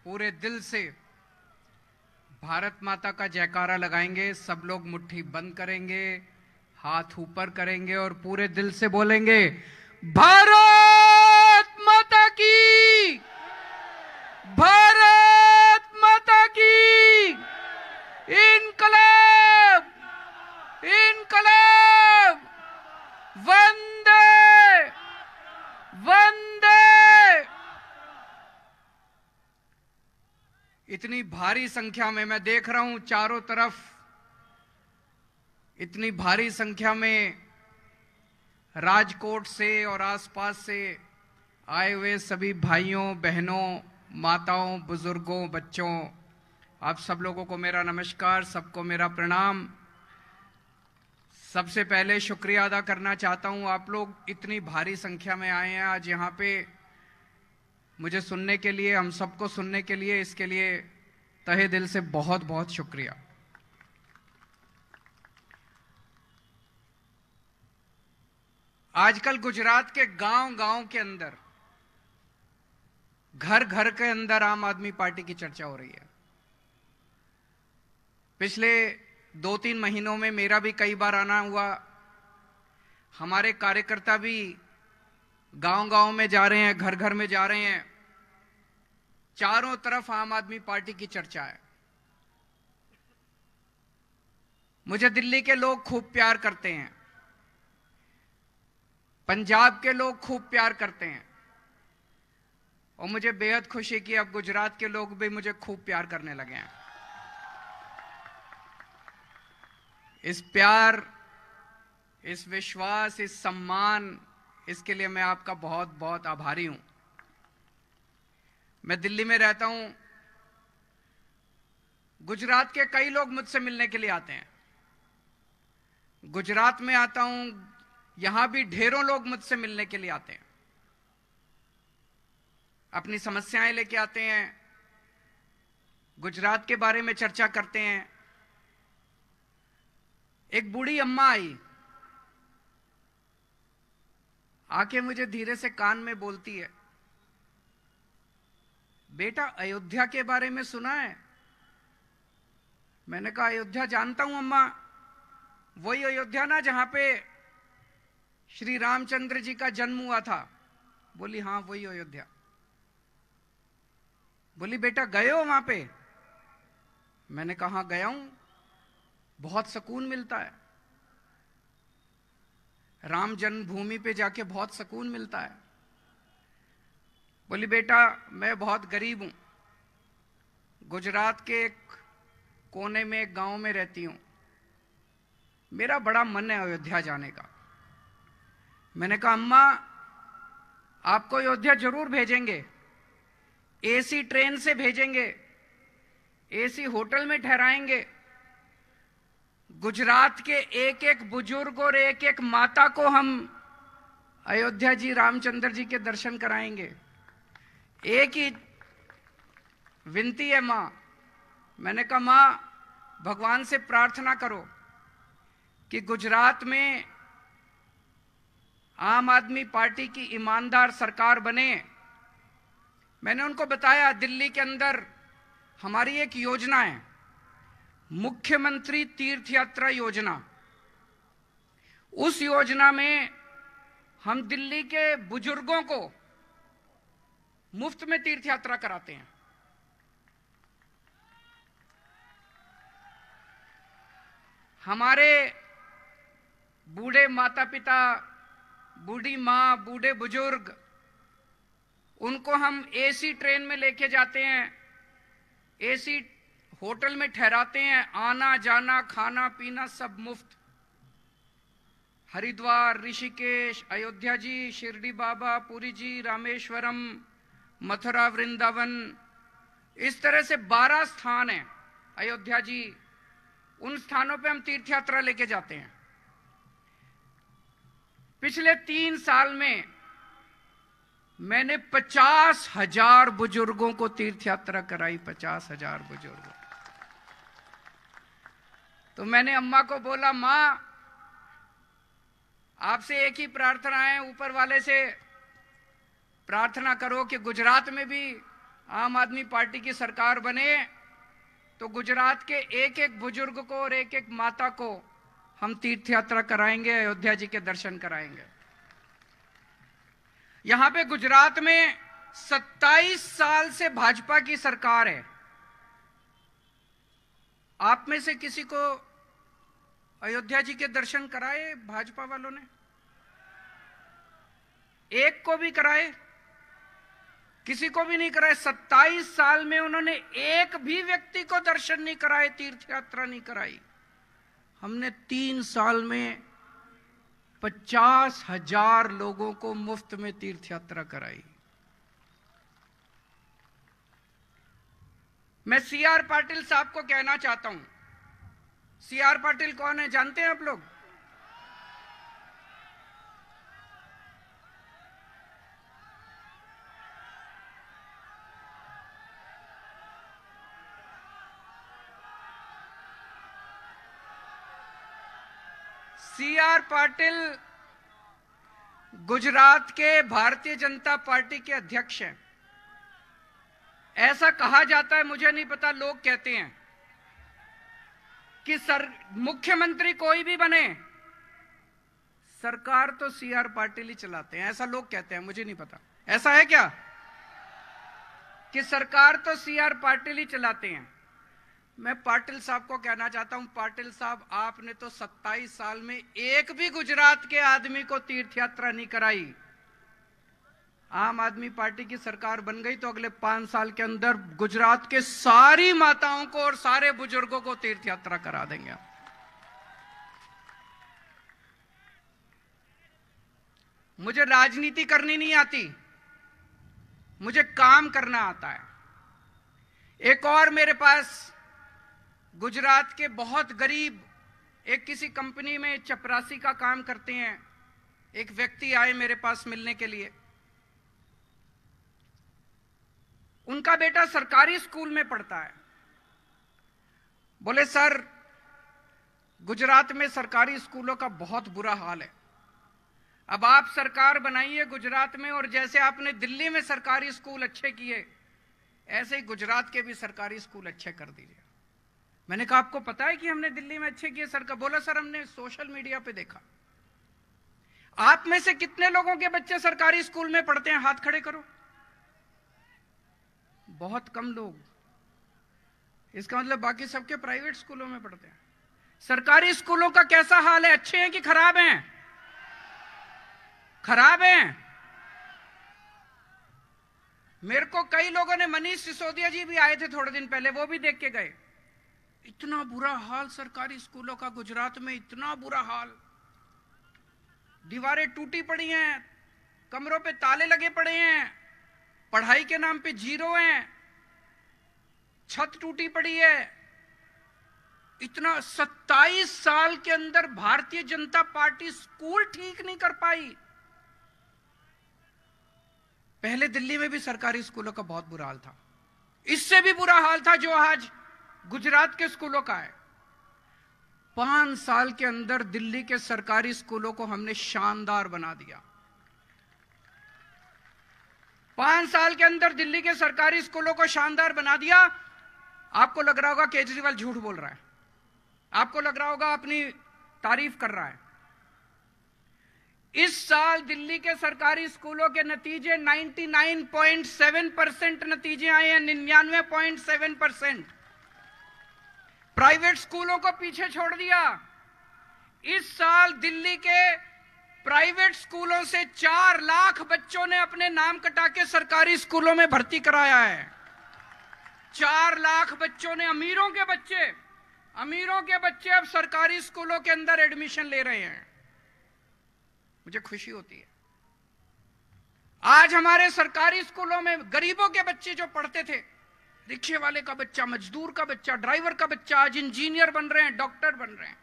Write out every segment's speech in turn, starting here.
पूरे दिल से भारत माता का जयकारा लगाएंगे। सब लोग मुट्ठी बंद करेंगे, हाथ ऊपर करेंगे और पूरे दिल से बोलेंगे, भारत माता की, भारत माता की, इनकलाब, इनकलाब, वंदे वंदे। इतनी भारी संख्या में मैं देख रहा हूं चारों तरफ, इतनी भारी संख्या में राजकोट से और आसपास से आए हुए सभी भाइयों बहनों, माताओं, बुजुर्गों, बच्चों, आप सब लोगों को मेरा नमस्कार, सबको मेरा प्रणाम। सबसे पहले शुक्रिया अदा करना चाहता हूं, आप लोग इतनी भारी संख्या में आए हैं आज यहाँ पे मुझे सुनने के लिए, हम सबको सुनने के लिए, इसके लिए तहे दिल से बहुत बहुत शुक्रिया। आजकल गुजरात के गांव-गांव के अंदर, घर-घर के अंदर आम आदमी पार्टी की चर्चा हो रही है। पिछले 2-3 महीनों में मेरा भी कई बार आना हुआ। हमारे कार्यकर्ता भी गांव-गांव में जा रहे हैं, घर-घर में जा रहे हैं। चारों तरफ आम आदमी पार्टी की चर्चा है। मुझे दिल्ली के लोग खूब प्यार करते हैं, पंजाब के लोग खूब प्यार करते हैं और मुझे बेहद खुशी कि अब गुजरात के लोग भी मुझे खूब प्यार करने लगे हैं। इस प्यार, इस विश्वास, इस सम्मान, इसके लिए मैं आपका बहुत बहुत आभारी हूं। मैं दिल्ली में रहता हूं, गुजरात के कई लोग मुझसे मिलने के लिए आते हैं। गुजरात में आता हूं, यहां भी ढेरों लोग मुझसे मिलने के लिए आते हैं, अपनी समस्याएं लेके आते हैं, गुजरात के बारे में चर्चा करते हैं। एक बूढ़ी अम्मा आई, आके मुझे धीरे से कान में बोलती है, बेटा अयोध्या के बारे में सुना है? मैंने कहा अयोध्या जानता हूं अम्मा, वही अयोध्या ना जहां पे श्री रामचंद्र जी का जन्म हुआ था? बोली हां वही अयोध्या। बोली बेटा गए हो वहां पे? मैंने कहा गया हूं, बहुत सुकून मिलता है, राम जन्मभूमि पे जाके बहुत सुकून मिलता है। बोली बेटा मैं बहुत गरीब हूं, गुजरात के एक कोने में एक गांव में रहती हूं, मेरा बड़ा मन है अयोध्या जाने का। मैंने कहा अम्मा आपको अयोध्या जरूर भेजेंगे, एसी ट्रेन से भेजेंगे, एसी होटल में ठहराएंगे, गुजरात के एक एक बुजुर्ग और एक एक माता को हम अयोध्या जी रामचंद्र जी के दर्शन कराएंगे। एक ही विनती है मां। मैंने कहा मां भगवान से प्रार्थना करो कि गुजरात में आम आदमी पार्टी की ईमानदार सरकार बने। मैंने उनको बताया दिल्ली के अंदर हमारी एक योजना है, मुख्यमंत्री तीर्थ यात्रा योजना। उस योजना में हम दिल्ली के बुजुर्गों को मुफ्त में तीर्थ यात्रा कराते हैं। हमारे बूढ़े माता पिता, बूढ़ी मां, बूढ़े बुजुर्ग, उनको हम एसी ट्रेन में लेके जाते हैं, एसी होटल में ठहराते हैं, आना जाना खाना पीना सब मुफ्त। हरिद्वार, ऋषिकेश, अयोध्या जी, शिरडी बाबा, पुरी जी, रामेश्वरम, मथुरा, वृंदावन, इस तरह से 12 स्थान हैं अयोध्या जी। उन स्थानों पे हम तीर्थ यात्रा लेके जाते हैं। पिछले 3 साल में मैंने 50,000 बुजुर्गों को तीर्थ यात्रा कराई, 50,000 बुजुर्गों। तो मैंने अम्मा को बोला मां आपसे एक ही प्रार्थना है, ऊपर वाले से प्रार्थना करो कि गुजरात में भी आम आदमी पार्टी की सरकार बने तो गुजरात के एक एक बुजुर्ग को और एक एक माता को हम तीर्थ यात्रा कराएंगे, अयोध्या जी के दर्शन कराएंगे। यहां पे गुजरात में 27 साल से भाजपा की सरकार है। आप में से किसी को अयोध्या जी के दर्शन कराए भाजपा वालों ने? एक को भी कराए? किसी को भी नहीं कराए। 27 साल में उन्होंने एक भी व्यक्ति को दर्शन नहीं कराए, तीर्थ यात्रा नहीं कराई। हमने 3 साल में 50,000 लोगों को मुफ्त में तीर्थ यात्रा कराई। मैं सीआर पाटिल साहब को कहना चाहता हूं। सीआर पाटिल कौन है जानते हैं आप लोग? सीआर पाटिल गुजरात के भारतीय जनता पार्टी के अध्यक्ष हैं। ऐसा कहा जाता है, मुझे नहीं पता, लोग कहते हैं कि मुख्यमंत्री कोई भी बने, सरकार तो सीआर पाटिल ही चलाते हैं। ऐसा लोग कहते हैं, मुझे नहीं पता ऐसा है क्या कि सरकार तो सीआर पाटिल ही चलाते हैं। मैं पाटिल साहब को कहना चाहता हूं, पाटिल साहब आपने तो 27 साल में एक भी गुजरात के आदमी को तीर्थ यात्रा नहीं कराई। आम आदमी पार्टी की सरकार बन गई तो अगले 5 साल के अंदर गुजरात के सारी माताओं को और सारे बुजुर्गों को तीर्थ यात्रा करा देंगे। मुझे राजनीति करनी नहीं आती, मुझे काम करना आता है। एक और मेरे पास गुजरात के बहुत गरीब, एक किसी कंपनी में चपरासी का काम करते हैं, एक व्यक्ति आए मेरे पास मिलने के लिए। उनका बेटा सरकारी स्कूल में पढ़ता है। बोले सर, गुजरात में सरकारी स्कूलों का बहुत बुरा हाल है। अब आप सरकार बनाइए गुजरात में, और जैसे आपने दिल्ली में सरकारी स्कूल अच्छे किए, ऐसे ही गुजरात के भी सरकारी स्कूल अच्छे कर दीजिए। मैंने कहा आपको पता है कि हमने दिल्ली में अच्छे किए सरकार? बोला सर हमने सोशल मीडिया पे देखा। आप में से कितने लोगों के बच्चे सरकारी स्कूल में पढ़ते हैं? हाथ खड़े करो। बहुत कम लोग। इसका मतलब बाकी सबके प्राइवेट स्कूलों में पढ़ते हैं। सरकारी स्कूलों का कैसा हाल है? अच्छे हैं कि खराब हैं? खराब हैं। मेरे को कई लोगों ने, मनीष सिसोदिया जी भी आए थे थोड़े दिन पहले, वो भी देख के गए। इतना बुरा हाल सरकारी स्कूलों का गुजरात में, इतना बुरा हाल। दीवारें टूटी पड़ी हैं, कमरों पे ताले लगे पड़े हैं, पढ़ाई के नाम पे जीरो हैं, छत टूटी पड़ी है। इतना 27 साल के अंदर भारतीय जनता पार्टी स्कूल ठीक नहीं कर पाई। पहले दिल्ली में भी सरकारी स्कूलों का बहुत बुरा हाल था, इससे भी बुरा हाल था जो आज गुजरात के स्कूलों का है। 5 साल के अंदर दिल्ली के सरकारी स्कूलों को हमने शानदार बना दिया। 5 साल के अंदर दिल्ली के सरकारी स्कूलों को शानदार बना दिया। आपको लग रहा होगा केजरीवाल झूठ बोल रहा है, आपको लग रहा होगा अपनी तारीफ कर रहा है। इस साल दिल्ली के सरकारी स्कूलों के नतीजे 99.7% नतीजे आए हैं, 99.7%। प्राइवेट स्कूलों को पीछे छोड़ दिया। इस साल दिल्ली के प्राइवेट स्कूलों से 4 लाख बच्चों ने अपने नाम कटा के सरकारी स्कूलों में भर्ती कराया है। 4 लाख बच्चों ने, अमीरों के बच्चे अब सरकारी स्कूलों के अंदर एडमिशन ले रहे हैं। मुझे खुशी होती है। आज हमारे सरकारी स्कूलों में गरीबों के बच्चे जो पढ़ते थे, रिक्शे वाले का बच्चा, मजदूर का बच्चा, ड्राइवर का बच्चा, आज इंजीनियर बन रहे हैं, डॉक्टर बन रहे हैं।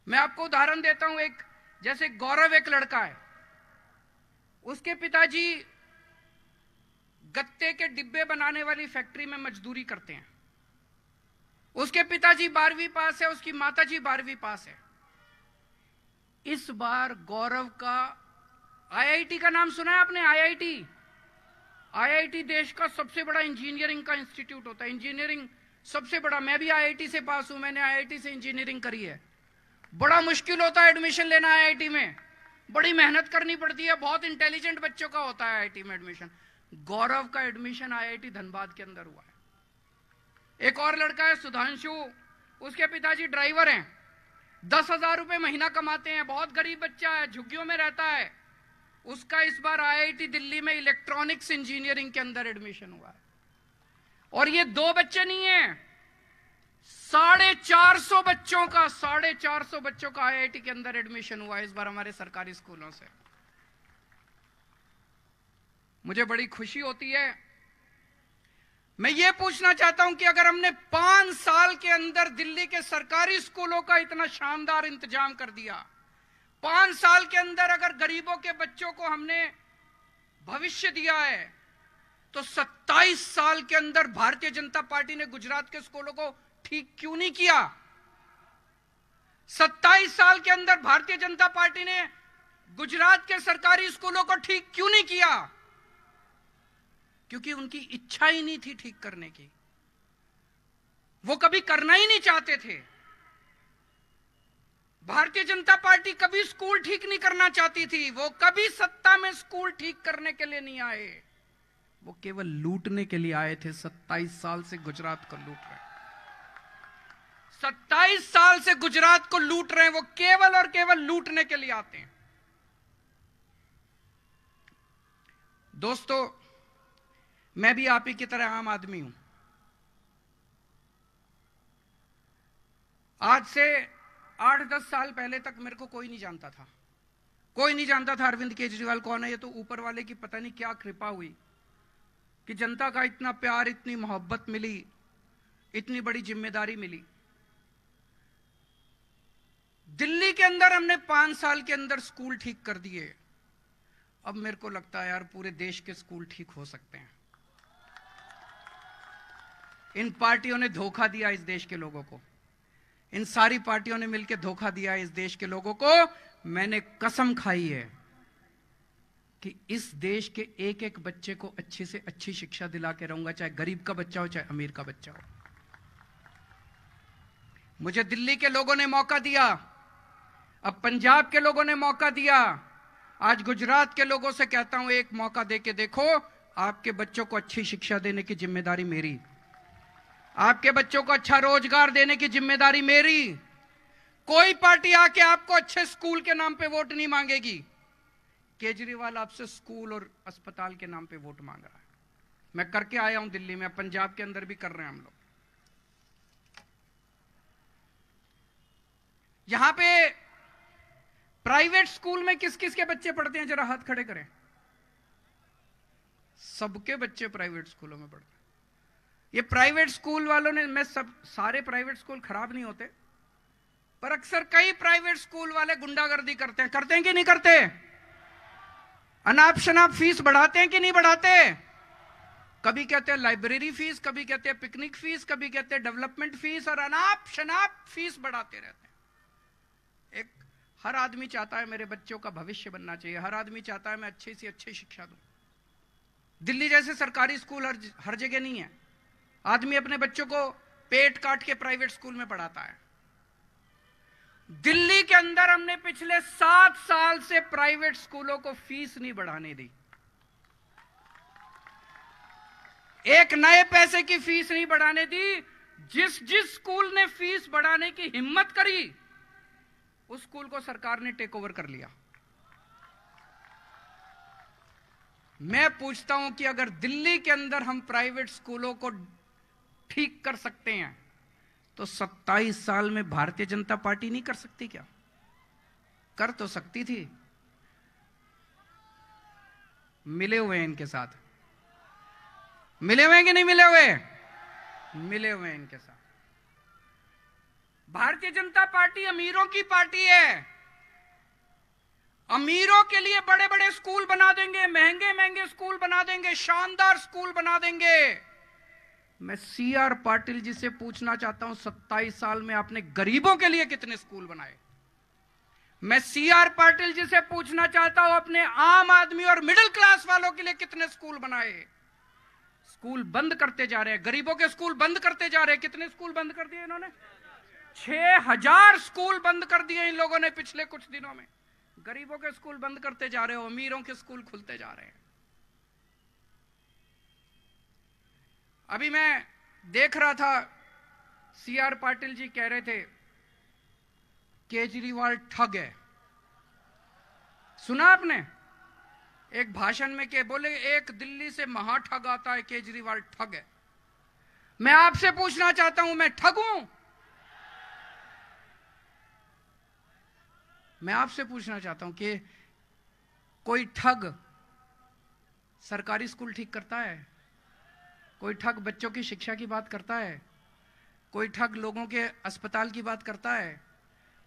मैं आपको उदाहरण देता हूं। एक जैसे गौरव एक लड़का है, उसके पिताजी गत्ते के डिब्बे बनाने वाली फैक्ट्री में मजदूरी करते हैं। उसके पिताजी 12वीं पास है, उसकी माताजी 12वीं पास है। इस बार गौरव का आईआईटी का नाम सुना है आपने? आईआईटी देश का सबसे बड़ा इंजीनियरिंग का इंस्टीट्यूट होता है, इंजीनियरिंग सबसे बड़ा। मैं भी आईआईटी से पास हूं, मैंने आईआईटी से इंजीनियरिंग करी है। बड़ा मुश्किल होता है एडमिशन लेना आईआईटी में, बड़ी मेहनत करनी पड़ती है, बहुत इंटेलिजेंट बच्चों का होता है आईआईटी में एडमिशन। गौरव का एडमिशन आईआईटी धनबाद के अंदर हुआ है। एक और लड़का है सुधांशु, उसके पिताजी ड्राइवर हैं, 10,000 रुपए महीना कमाते हैं, बहुत गरीब बच्चा है, झुग्गियों में रहता है। उसका इस बार आईआईटी दिल्ली में इलेक्ट्रॉनिक्स इंजीनियरिंग के अंदर एडमिशन हुआ है। और ये 2 बच्चे नहीं है, 450 बच्चों का आईआईटी के अंदर एडमिशन हुआ है इस बार हमारे सरकारी स्कूलों से। मुझे बड़ी खुशी होती है। मैं ये पूछना चाहता हूं कि अगर हमने 5 साल के अंदर दिल्ली के सरकारी स्कूलों का इतना शानदार इंतजाम कर दिया, 5 साल के अंदर अगर गरीबों के बच्चों को हमने भविष्य दिया है, तो 27 साल के अंदर भारतीय जनता पार्टी ने गुजरात के स्कूलों को ठीक क्यों नहीं किया? 27 साल के अंदर भारतीय जनता पार्टी ने गुजरात के सरकारी स्कूलों को ठीक क्यों नहीं किया? क्योंकि उनकी इच्छा ही नहीं थी ठीक करने की, वो कभी करना ही नहीं चाहते थे। भारतीय जनता पार्टी कभी स्कूल ठीक नहीं करना चाहती थी, वो कभी सत्ता में स्कूल ठीक करने के लिए नहीं आए, वो केवल लूटने के लिए आए थे। 27 साल से गुजरात को लूट रहे हैं, 27 साल से गुजरात को लूट रहे हैं, वो केवल और केवल लूटने के लिए आते हैं। दोस्तों, मैं भी आप ही की तरह आम आदमी हूं। आज से 8-10 साल पहले तक मेरे को कोई नहीं जानता था, कोई नहीं जानता था अरविंद केजरीवाल कौन है। ये तो ऊपर वाले की पता नहीं क्या कृपा हुई कि जनता का इतना प्यार, इतनी मोहब्बत मिली, इतनी बड़ी जिम्मेदारी मिली। दिल्ली के अंदर हमने 5 साल के अंदर स्कूल ठीक कर दिए। अब मेरे को लगता है यार पूरे देश के स्कूल ठीक हो सकते हैं। इन पार्टियों ने धोखा दिया इस देश के लोगों को, इन सारी पार्टियों ने मिलकर धोखा दिया इस देश के लोगों को। मैंने कसम खाई है कि इस देश के एक एक बच्चे को अच्छी से अच्छी शिक्षा दिला के रहूंगा, चाहे गरीब का बच्चा हो चाहे अमीर का बच्चा हो। मुझे दिल्ली के लोगों ने मौका दिया, अब पंजाब के लोगों ने मौका दिया, आज गुजरात के लोगों से कहता हूं एक मौका देके देखो। आपके बच्चों को अच्छी शिक्षा देने की जिम्मेदारी मेरी, आपके बच्चों को अच्छा रोजगार देने की जिम्मेदारी मेरी। कोई पार्टी आके आपको अच्छे स्कूल के नाम पे वोट नहीं मांगेगी। केजरीवाल आपसे स्कूल और अस्पताल के नाम पे वोट मांग रहा है। मैं करके आया हूं दिल्ली में, पंजाब के अंदर भी कर रहे हैं हम लोग। यहां पे प्राइवेट स्कूल में किस किस के बच्चे पढ़ते हैं, जरा हाथ खड़े करें। सबके बच्चे प्राइवेट स्कूलों में पढ़ते हैं। ये प्राइवेट स्कूल वालों ने, मैं सारे प्राइवेट स्कूल खराब नहीं होते, पर अक्सर कई प्राइवेट स्कूल वाले गुंडागर्दी करते हैं कि नहीं करते? अनाप शनाप फीस बढ़ाते हैं कि नहीं बढ़ाते? कभी कहते हैं लाइब्रेरी फीस, कभी कहते हैं पिकनिक फीस, कभी कहते हैं डेवलपमेंट फीस, और अनाप शनाप फीस बढ़ाते रहते हैं। हर आदमी चाहता है मेरे बच्चों का भविष्य बनना चाहिए, हर आदमी चाहता है मैं अच्छी से अच्छी शिक्षा दूं। दिल्ली जैसे सरकारी स्कूल हर जगह नहीं है। आदमी अपने बच्चों को पेट काट के प्राइवेट स्कूल में पढ़ाता है। दिल्ली के अंदर हमने पिछले 7 साल से प्राइवेट स्कूलों को फीस नहीं बढ़ाने दी, एक नए पैसे की फीस नहीं बढ़ाने दी। जिस स्कूल ने फीस बढ़ाने की हिम्मत करी, उस स्कूल को सरकार ने टेक ओवर कर लिया। मैं पूछता हूं कि अगर दिल्ली के अंदर हम प्राइवेट स्कूलों को ठीक कर सकते हैं, तो 27 साल में भारतीय जनता पार्टी नहीं कर सकती क्या? कर तो सकती थी। मिले हुए हैं इनके साथ, मिले हुए हैं कि नहीं मिले हुए? मिले हुए हैं इनके साथ। भारतीय जनता पार्टी अमीरों की पार्टी है। अमीरों के लिए बड़े बड़े स्कूल बना देंगे, महंगे महंगे स्कूल बना देंगे, शानदार स्कूल बना देंगे। मैं CR पाटिल जी से पूछना चाहता हूं, 27 साल में आपने गरीबों के लिए कितने स्कूल बनाए? मैं CR पाटिल जी से पूछना चाहता हूं, अपने आम आदमी और मिडिल क्लास वालों के लिए कितने स्कूल बनाए? स्कूल बंद करते जा रहे हैं, गरीबों के स्कूल बंद करते जा रहे हैं। कितने स्कूल बंद कर दिए इन्होंने? 6000 स्कूल बंद कर दिए इन लोगों ने पिछले कुछ दिनों में। गरीबों के स्कूल बंद करते जा रहे हो, अमीरों के स्कूल खुलते जा रहे हैं। अभी मैं देख रहा था, CR पाटिल जी कह रहे थे केजरीवाल ठग है। सुना आपने? एक भाषण में के बोले एक दिल्ली से महा ठग आता है, केजरीवाल ठग है। मैं आपसे पूछना चाहता हूं, मैं ठग हूं? मैं आपसे पूछना चाहता हूं कि कोई ठग सरकारी स्कूल ठीक करता है? कोई ठग बच्चों की शिक्षा की बात करता है? कोई ठग लोगों के अस्पताल की बात करता है?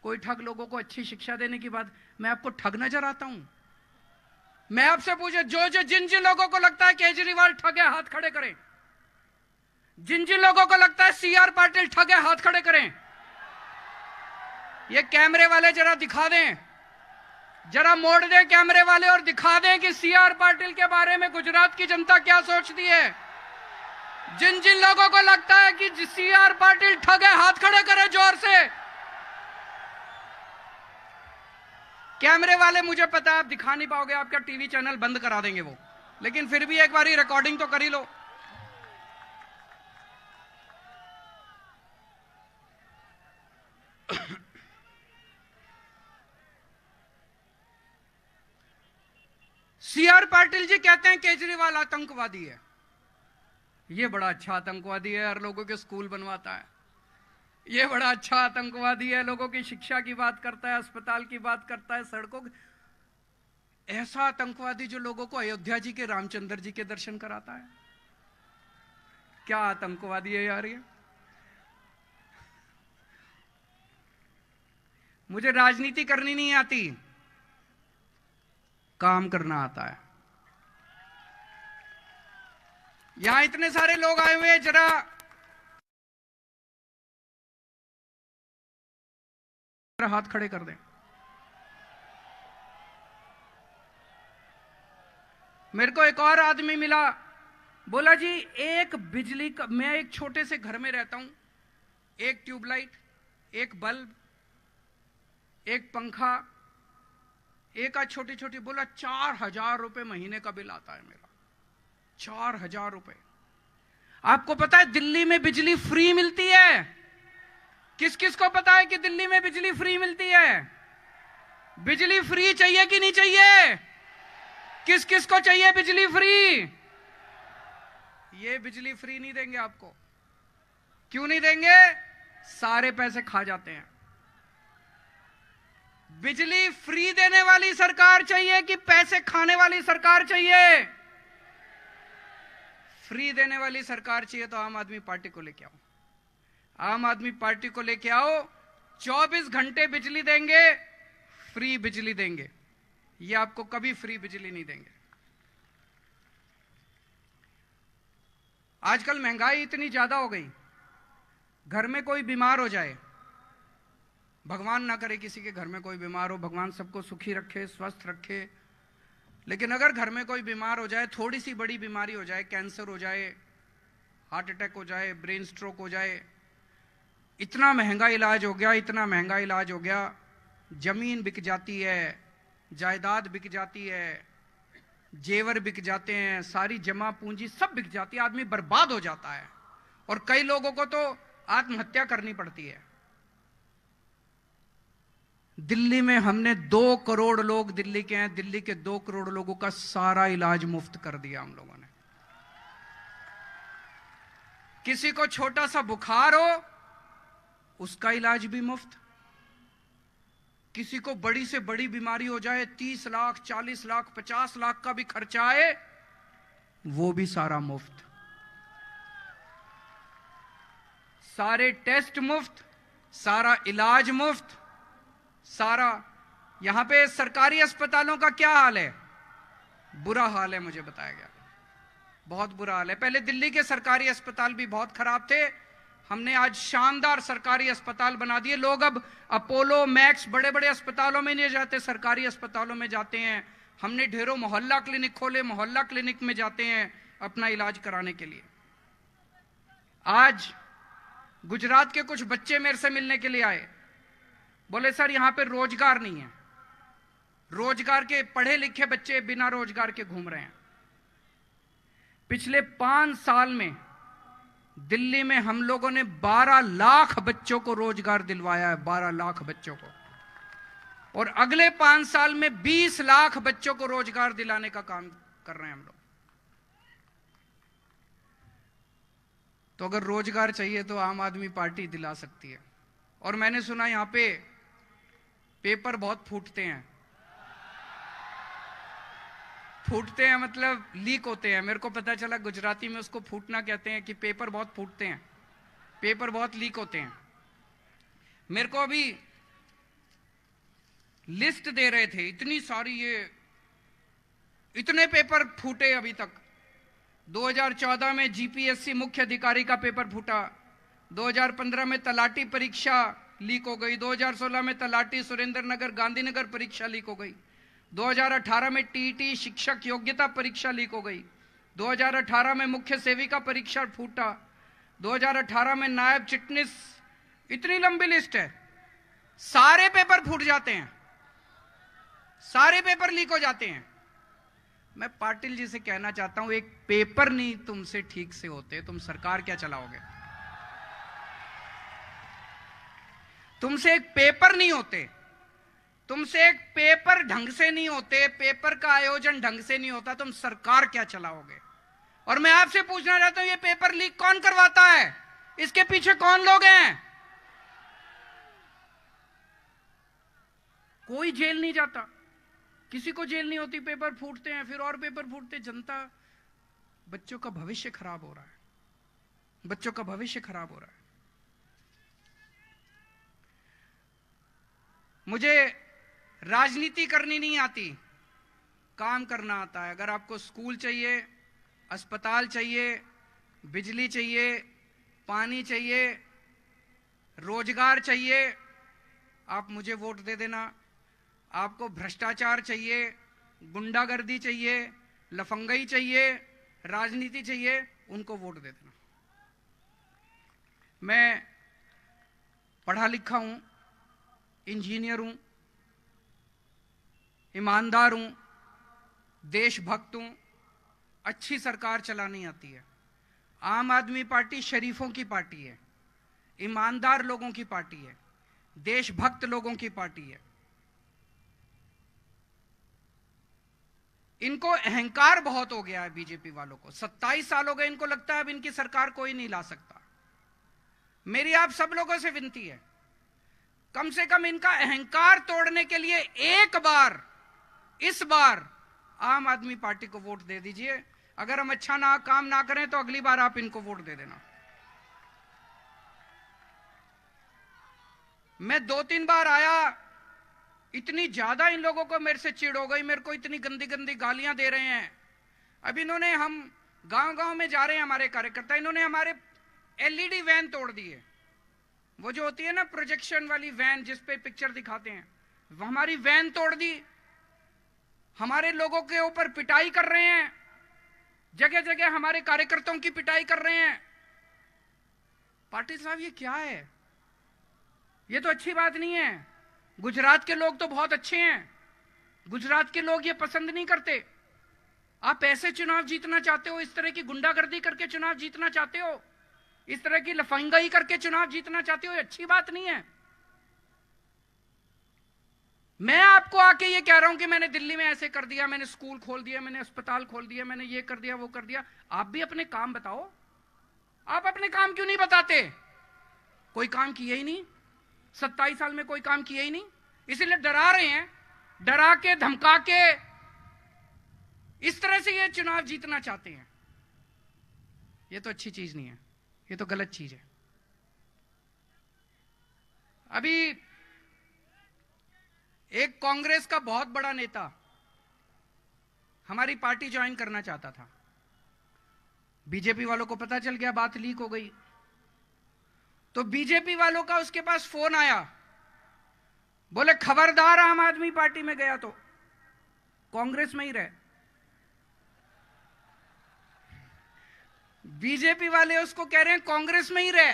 कोई ठग लोगों को अच्छी शिक्षा देने की बात? मैं आपको ठग नजर आता हूं? मैं आपसे पूछे, जिन जिन लोगों को लगता है केजरीवाल ठग है, हाथ खड़े करें। जिन जिन लोगों को लगता है CR पाटिल ठग है, हाथ खड़े करें। ये कैमरे वाले जरा दिखा दें, जरा मोड़ दें कैमरे वाले और दिखा दें कि CR पाटिल के बारे में गुजरात की जनता क्या सोचती है। जिन जिन लोगों को लगता है कि CR पाटिल ठग है, हाथ खड़े करें जोर से। कैमरे वाले, मुझे पता है आप दिखा नहीं पाओगे, आपका टीवी चैनल बंद करा देंगे वो, लेकिन फिर भी एक बारी रिकॉर्डिंग तो कर ही लो। CR पाटिल जी कहते हैं केजरीवाल आतंकवादी है। ये बड़ा अच्छा आतंकवादी है, हर लोगों के स्कूल बनवाता है। ये बड़ा अच्छा आतंकवादी है, लोगों की शिक्षा की बात करता है, अस्पताल की बात करता है, सड़कों की। ऐसा आतंकवादी जो लोगों को अयोध्या जी के रामचंद्र जी के दर्शन कराता है। क्या आतंकवादी है यार ये? मुझे राजनीति करनी नहीं आती, काम करना आता है। यहां इतने सारे लोग आए हुए हैं, जरा हाथ खड़े कर दें। मेरे को एक और आदमी मिला, बोला जी एक बिजली का, मैं एक छोटे से घर में रहता हूं, एक ट्यूबलाइट, एक बल्ब, एक पंखा, एक आज छोटी छोटी, बोला 4000 रुपए महीने का बिल आता है मेरा। 4000 रुपए। आपको पता है दिल्ली में बिजली फ्री मिलती है? किस किस को पता है कि दिल्ली में बिजली फ्री मिलती है? बिजली फ्री चाहिए कि नहीं चाहिए? किस किस को चाहिए बिजली फ्री? ये बिजली फ्री नहीं देंगे आपको। क्यों नहीं देंगे? सारे पैसे खा जाते हैं। बिजली फ्री देने वाली सरकार चाहिए कि पैसे खाने वाली सरकार चाहिए? फ्री देने वाली सरकार चाहिए तो आम आदमी पार्टी को लेके आओ। आम आदमी पार्टी को लेके आओ। 24 घंटे बिजली देंगे, फ्री बिजली देंगे। ये आपको कभी फ्री बिजली नहीं देंगे। आजकल महंगाई इतनी ज्यादा हो गई, घर में कोई बीमार हो जाए, भगवान ना करे किसी के घर में कोई बीमार हो, भगवान सबको सुखी रखे, स्वस्थ रखे, लेकिन अगर घर में कोई बीमार हो जाए, थोड़ी सी बड़ी बीमारी हो जाए, कैंसर हो जाए, हार्ट अटैक हो जाए, ब्रेन स्ट्रोक हो जाए, इतना महंगा इलाज हो गया, इतना महंगा इलाज हो गया, जमीन बिक जाती है, जायदाद बिक जाती है, जेवर बिक जाते हैं, सारी जमा पूंजी सब बिक जाती है, आदमी बर्बाद हो जाता है। और कई लोगों को तो आत्महत्या करनी पड़ती है। दिल्ली में हमने 2 करोड़ लोग दिल्ली के हैं, दिल्ली के 2 करोड़ लोगों का सारा इलाज मुफ्त कर दिया हम लोगों ने। किसी को छोटा सा बुखार हो, उसका इलाज भी मुफ्त। किसी को बड़ी से बड़ी बीमारी हो जाए, 30 लाख, 40 लाख, 50 लाख का भी खर्चा आए, वो भी सारा मुफ्त। सारे टेस्ट मुफ्त, सारा इलाज मुफ्त, सारा। यहां पे सरकारी अस्पतालों का क्या हाल है? बुरा हाल है, मुझे बताया गया, बहुत बुरा हाल है। पहले दिल्ली के सरकारी अस्पताल भी बहुत खराब थे, हमने आज शानदार सरकारी अस्पताल बना दिए। लोग अब अपोलो, मैक्स, बड़े बड़े अस्पतालों में नहीं जाते, सरकारी अस्पतालों में जाते हैं। हमने ढेरों मोहल्ला क्लिनिक खोले, मोहल्ला क्लिनिक में जाते हैं। अपना इलाज कराने के लिए। आज गुजरात के कुछ बच्चे मेरे से मिलने के लिए आए, बोले सर यहां पे रोजगार नहीं है, रोजगार के पढ़े लिखे बच्चे बिना रोजगार के घूम रहे हैं। पिछले 5 साल में दिल्ली में हम लोगों ने 12 लाख बच्चों को रोजगार दिलवाया है, 12 लाख बच्चों को, और अगले 5 साल में 20 लाख बच्चों को रोजगार दिलाने का काम कर रहे हैं हम लोग। तो अगर रोजगार चाहिए तो आम आदमी पार्टी दिला सकती है। और मैंने सुना यहां पे पेपर बहुत फूटते हैं, फूटते हैं मतलब लीक होते हैं। मेरे को पता चला गुजराती में उसको फूटना कहते हैं, कि पेपर बहुत फूटते हैं, पेपर बहुत लीक होते हैं। मेरे को अभी लिस्ट दे रहे थे, इतनी सारी, ये इतने पेपर फूटे अभी तक। 2014 में जीपीएससी मुख्य अधिकारी का पेपर फूटा, 2015 में तलाटी परीक्षा लीक हो गई, 2016 में तलाटी सुरेंद्र नगर गांधीनगर परीक्षा लीक हो गई, 2018 में टीईटी शिक्षक योग्यता परीक्षा लीक हो गई, 2018 में मुख्य सेविका परीक्षा फूटा, 2018 में नायब चिटनीस, इतनी लंबी लिस्ट है। सारे पेपर फूट जाते हैं, सारे पेपर लीक हो जाते हैं। मैं पाटिल जी से कहना चाहता हूं, एक पेपर नहीं तुमसे ठीक से होते, तुम सरकार क्या चलाओगे? तुमसे एक पेपर नहीं होते, तुमसे एक पेपर ढंग से नहीं होते, पेपर का आयोजन ढंग से नहीं होता, तुम सरकार क्या चलाओगे? और मैं आपसे पूछना चाहता हूं, ये पेपर लीक कौन करवाता है? इसके पीछे कौन लोग हैं? कोई जेल नहीं जाता, किसी को जेल नहीं होती, पेपर फूटते हैं, फिर और पेपर फूटते। जनता, बच्चों का भविष्य खराब हो रहा है, बच्चों का भविष्य खराब हो रहा है। मुझे राजनीति करनी नहीं आती, काम करना आता है। अगर आपको स्कूल चाहिए, अस्पताल चाहिए, बिजली चाहिए, पानी चाहिए, रोजगार चाहिए, आप मुझे वोट दे देना। आपको भ्रष्टाचार चाहिए, गुंडागर्दी चाहिए, लफंगई चाहिए, राजनीति चाहिए, उनको वोट दे देना। मैं पढ़ा लिखा हूं, इंजीनियर हूं, ईमानदार हूं, देशभक्त हूं, अच्छी सरकार चलानी आती है। आम आदमी पार्टी शरीफों की पार्टी है, ईमानदार लोगों की पार्टी है, देशभक्त लोगों की पार्टी है। इनको अहंकार बहुत हो गया है बीजेपी वालों को। 27 साल हो गए, इनको लगता है अब इनकी सरकार कोई नहीं ला सकता। मेरी आप सब लोगों से विनती है, कम से कम इनका अहंकार तोड़ने के लिए एक बार, इस बार आम आदमी पार्टी को वोट दे दीजिए। अगर हम अच्छा काम ना करें तो अगली बार आप इनको वोट दे देना। मैं 2-3 बार आया, इतनी ज्यादा इन लोगों को मेरे से चिढ़ हो गई, मेरे को इतनी गंदी गंदी गालियां दे रहे हैं। अब इन्होंने, हम गांव गांव में जा रहे हैं हमारे कार्यकर्ता, इन्होंने हमारे एलईडी वैन तोड़ दी है। वो जो होती है ना प्रोजेक्शन वाली वैन जिस पे पिक्चर दिखाते हैं, वो हमारी वैन तोड़ दी। हमारे लोगों के ऊपर पिटाई कर रहे हैं, जगह जगह हमारे कार्यकर्ताओं की पिटाई कर रहे हैं। पाटिल साहब ये क्या है? ये तो अच्छी बात नहीं है। गुजरात के लोग तो बहुत अच्छे हैं, गुजरात के लोग ये पसंद नहीं करते। आप ऐसे चुनाव जीतना चाहते हो, इस तरह की गुंडागर्दी करके चुनाव जीतना चाहते हो, इस तरह की लफंगाई करके चुनाव जीतना चाहते हो, ये अच्छी बात नहीं है। मैं आपको आके ये कह रहा हूं कि मैंने दिल्ली में ऐसे कर दिया, मैंने स्कूल खोल दिया, मैंने अस्पताल खोल दिया, मैंने ये कर दिया, वो कर दिया। आप भी अपने काम बताओ। आप अपने काम क्यों नहीं बताते? कोई काम किए ही नहीं, 27 साल में कोई काम किए ही नहीं, इसीलिए डरा रहे हैं। डरा के, धमका के, इस तरह से ये चुनाव जीतना चाहते हैं। ये तो अच्छी चीज नहीं है, ये तो गलत चीज है। अभी एक कांग्रेस का बहुत बड़ा नेता हमारी पार्टी ज्वाइन करना चाहता था, बीजेपी वालों को पता चल गया, बात लीक हो गई। तो बीजेपी वालों का उसके पास फोन आया, बोले खबरदार आम आदमी पार्टी में गया तो कांग्रेस में ही रहे। बीजेपी वाले उसको कह रहे हैं कांग्रेस में ही रह।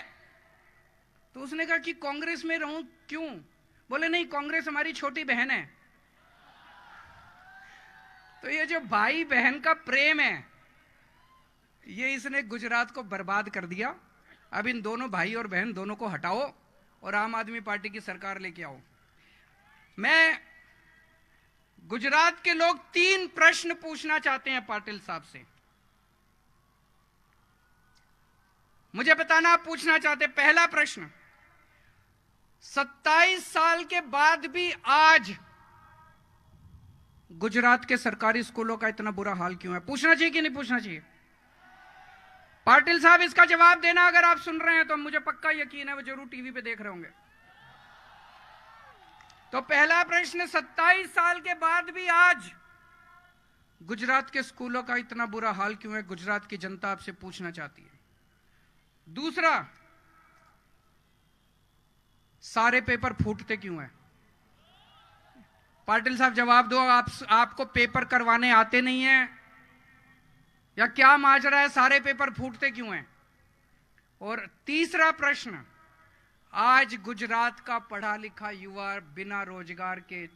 तो उसने कहा कि कांग्रेस में रहूं क्यों? बोले नहीं, कांग्रेस हमारी छोटी बहन है। तो ये जो भाई बहन का प्रेम है, ये इसने गुजरात को बर्बाद कर दिया। अब इन दोनों भाई और बहन दोनों को हटाओ और आम आदमी पार्टी की सरकार लेके आओ। मैं गुजरात के लोग 3 प्रश्न पूछना चाहते हैं पाटिल साहब से। मुझे बताना आप पूछना चाहते। पहला प्रश्न, 27 साल के बाद भी आज गुजरात के सरकारी स्कूलों का इतना बुरा हाल क्यों है? पूछना चाहिए कि नहीं पूछना चाहिए? पाटिल साहब इसका जवाब देना। अगर आप सुन रहे हैं तो मुझे पक्का यकीन है वो जरूर टीवी पे देख रहे होंगे। तो पहला प्रश्न, 27 साल के बाद भी आज गुजरात के स्कूलों का इतना बुरा हाल क्यों है? गुजरात की जनता आपसे पूछना चाहती है। दूसरा, सारे पेपर फूटते क्यों हैं? पाटिल साहब जवाब दो। आपको पेपर करवाने आते नहीं हैं या क्या माजरा है? सारे पेपर फूटते क्यों हैं? और तीसरा प्रश्न, आज गुजरात का पढ़ा लिखा युवा बिना रोजगार के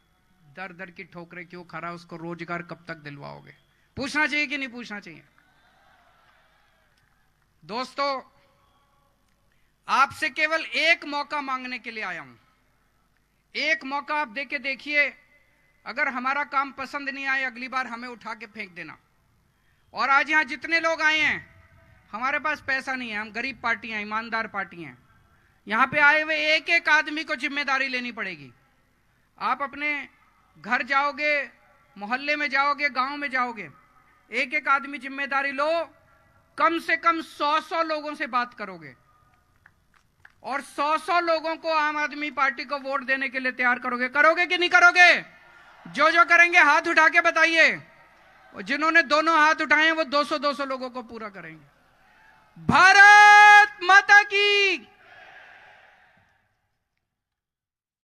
दर दर की ठोकरें क्यों खा रहा है? उसको रोजगार कब तक दिलवाओगे? पूछना चाहिए कि नहीं पूछना चाहिए? दोस्तों, आपसे केवल एक मौका मांगने के लिए आया हूं। एक मौका आप देके देखिए। अगर हमारा काम पसंद नहीं आए, अगली बार हमें उठा के फेंक देना। और आज यहां जितने लोग आए हैं, हमारे पास पैसा नहीं है, हम गरीब पार्टी हैं, ईमानदार पार्टी हैं। यहां पे आए हुए एक एक आदमी को जिम्मेदारी लेनी पड़ेगी। आप अपने घर जाओगे, मोहल्ले में जाओगे, गांव में जाओगे, एक एक आदमी जिम्मेदारी लो। कम से कम 100 लोगों से बात करोगे और 100 लोगों को आम आदमी पार्टी को वोट देने के लिए तैयार करोगे। करोगे कि नहीं करोगे? जो जो करेंगे हाथ उठा के बताइए। और जिन्होंने दोनों हाथ उठाए हैं वो 200 लोगों को पूरा करेंगे।